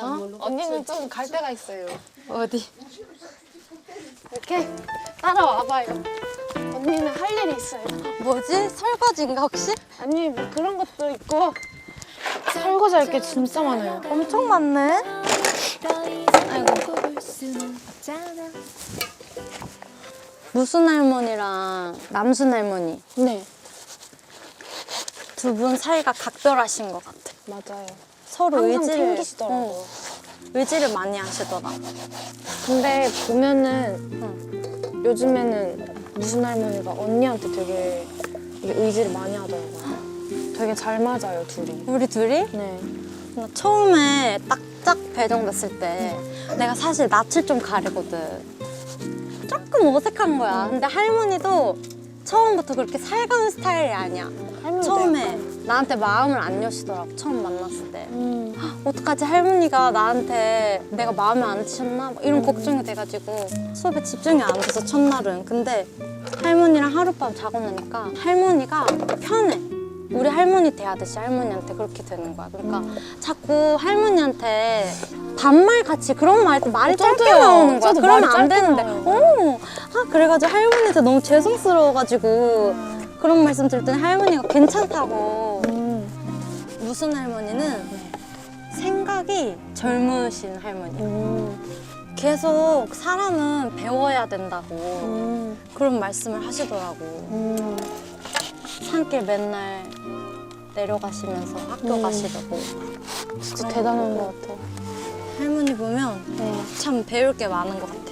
언니는 좀 갈 데가 있어요. 어디? 이렇게 따라와봐요. 언니는 할 일이 있어요. 뭐지? 설거지인가 혹시? 아니 뭐 그런 것도 있고 설거지 할 게 진짜 많아요. 엄청 많네. 아이고. 무순 할머니랑 남순 할머니 네 두 분 사이가 각별하신 것 같아. 맞아요. 서로 항상 의지를 챙기시더라고요. 의지를 많이 하시더라. 근데 보면은 요즘에는 무슨 할머니가 언니한테 되게 이게 의지를 많이 하더라고요. 되게 잘 맞아요 둘이. 우리 둘이? 네. 나 처음에 딱딱 배정됐을 때 내가 사실 낯을 좀 가리거든. 조금 어색한 거야. 근데 할머니도 처음부터 그렇게 살가운 스타일이 아니야. 처음에 나한테 마음을 안 여시더라고. 처음 만났을 때. 어떡하지? 할머니가 나한테 내가 마음에 안 드셨나? 막 이런 걱정이 돼가지고 수업에 집중이 안 돼서 첫날은. 근데 할머니랑 하룻밤 자고 나니까 할머니가 편해. 우리 할머니 대하듯이 할머니한테 그렇게 되는 거야. 그러니까 자꾸 할머니한테 반말 같이 그런 말 할 때 말이 짧게 나오는 거야. 그러면 안 되는데. 그래가지고 할머니한테 너무 죄송스러워가지고 그런 말씀 들을 때는 할머니가 괜찮다고. 무슨 할머니는 생각이 젊으신 할머니. 계속 사람은 배워야 된다고 그런 말씀을 하시더라고. 산길 맨날 내려가시면서 학교 가시려고. 진짜 대단한 것 같아. 할머니 보면 참 배울 게 많은 것 같아.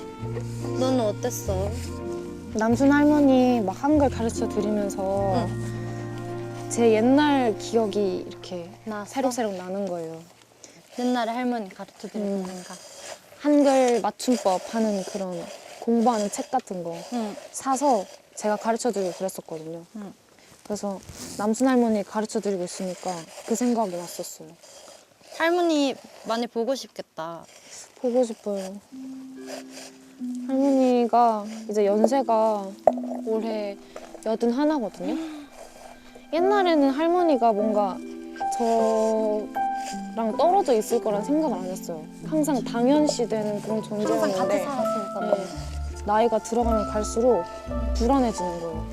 너는 어땠어? 남순 할머니 막 한글 가르쳐 드리면서 제 옛날 기억이 이렇게 새록새록 나는 거예요. 옛날에 할머니 가르쳐 드린 생각. 한글 맞춤법 하는 그런 공부하는 책 같은 거 사서 제가 가르쳐 드리고 그랬었거든요. 그래서 남순 할머니 가르쳐 드리고 있으니까 그 생각이 났었어요. 할머니 많이 보고 싶겠다. 보고 싶어요. 할머니가 이제 연세가 올해 81거든요. 옛날에는 할머니가 뭔가 저랑 떨어져 있을 거란 생각을 안 했어요. 항상 당연시되는 그런 항상 존재였는데 같이 살았으니까. 네, 나이가 들어가면 갈수록 불안해지는 거예요.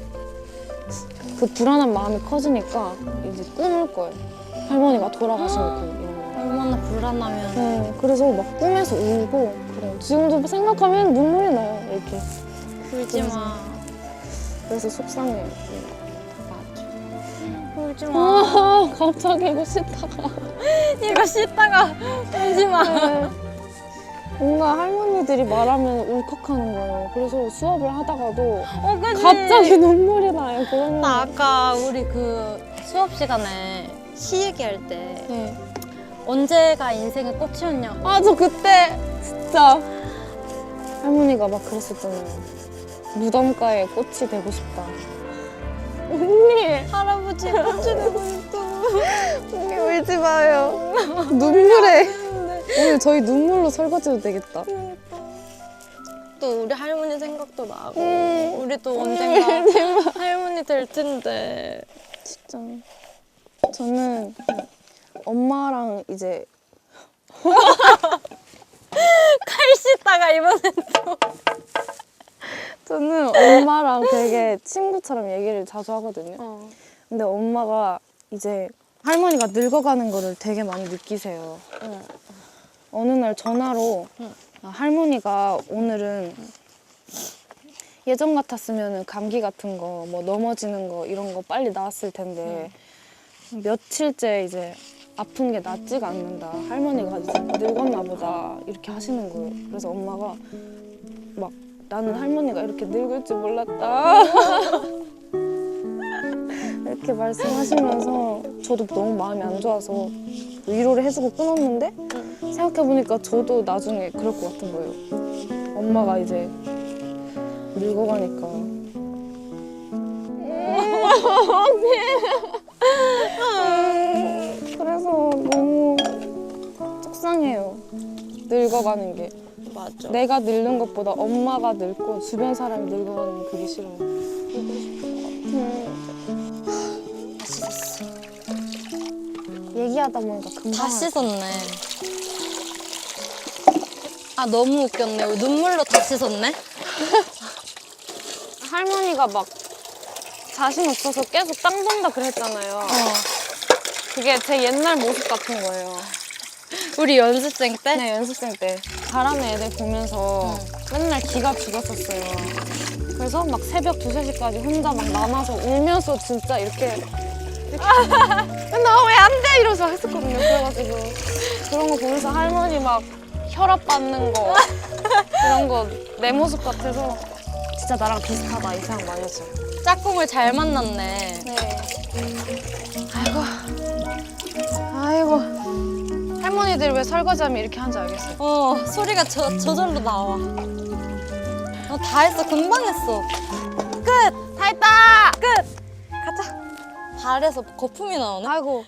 그 불안한 마음이 커지니까 이제 꿈을 꿔요. 할머니가 돌아가시는 꿈 이런 거. 얼마나 불안하면. 네, 그래서 막 꿈에서 울고 그래요. 지금도 생각하면 눈물이 나요. 이렇게. 울지 마. 그래서 속상해요. 울지 마. 갑자기 이거 싫다가. 이거 씻다가 울지 마. 네. 뭔가 할머니들이 말하면 울컥하는 거예요. 그래서 수업을 하다가도 그치? 갑자기 눈물이 나요. 그러면 나 아까 우리 그 수업 시간에 시 얘기할 때 네. 언제가 인생의 꽃이었냐고. 아, 저 그때 진짜 할머니가 막 그랬었잖아요. 무덤가에 꽃이 되고 싶다. 언니! 할아버지 꽃이 되고 싶다. 언니 울지 마요. 눈물에. 오늘 저희 눈물로 설거지도 되겠다. 또 우리 할머니 생각도 나고 우리 또 언젠가 할머니 될 텐데. 진짜. 저는 엄마랑 이제 칼 씻다가 이번엔 또. 저는 엄마랑 되게 친구처럼 얘기를 자주 하거든요. 근데 엄마가 이제 할머니가 늙어가는 거를 되게 많이 느끼세요. 어느 날 전화로 할머니가 오늘은 예전 같았으면 감기 같은 거, 뭐 넘어지는 거 이런 거 빨리 나았을 텐데 며칠째 이제 아픈 게 낫지가 않는다. 할머니가 이제 늙었나 보다 이렇게 하시는 거예요. 그래서 엄마가 막 나는 할머니가 이렇게 늙을 줄 몰랐다. 이렇게 말씀하시면서 저도 너무 마음이 안 좋아서 위로를 해주고 끊었는데 생각해보니까 저도 나중에 그럴 것 같은 거예요. 엄마가 이제 늙어가니까. 그래서 너무 속상해요. 늙어가는 게. 맞아. 내가 늙는 것보다 엄마가 늙고 주변 사람이 늙어가는 게 그게 싫어요. 맛있었어. 얘기하다 보니까 금방. 다 씻었네. 아 너무 웃겼네. 우리 눈물로 다 씻었네. 할머니가 막 자신 없어서 계속 땅 본다 그랬잖아요. 그게 제 옛날 모습 같은 거예요. 우리 연습생 때? 네, 연습생 때 잘하는 애들 보면서 맨날 기가 죽었었어요. 그래서 막 새벽 2, 3시까지 혼자 막 남아서 울면서 진짜 이렇게 나 왜 안 돼! 이러면서 했었거든요. 그래가지고 그런 거 보면서 할머니 막 혈압 받는 거 이런 거 내 모습 같아서 진짜 나랑 비슷하다 이 생각 많이 했어요. 짝꿍을 잘 만났네. 네. 아이고. 할머니들 왜 설거지하면 이렇게 하는지 알겠어요. 소리가 저절로 나와. 다 했어. 금방 했어. 끝! 다 했다! 끝! 가자. 발에서 거품이 나오네. 아이고.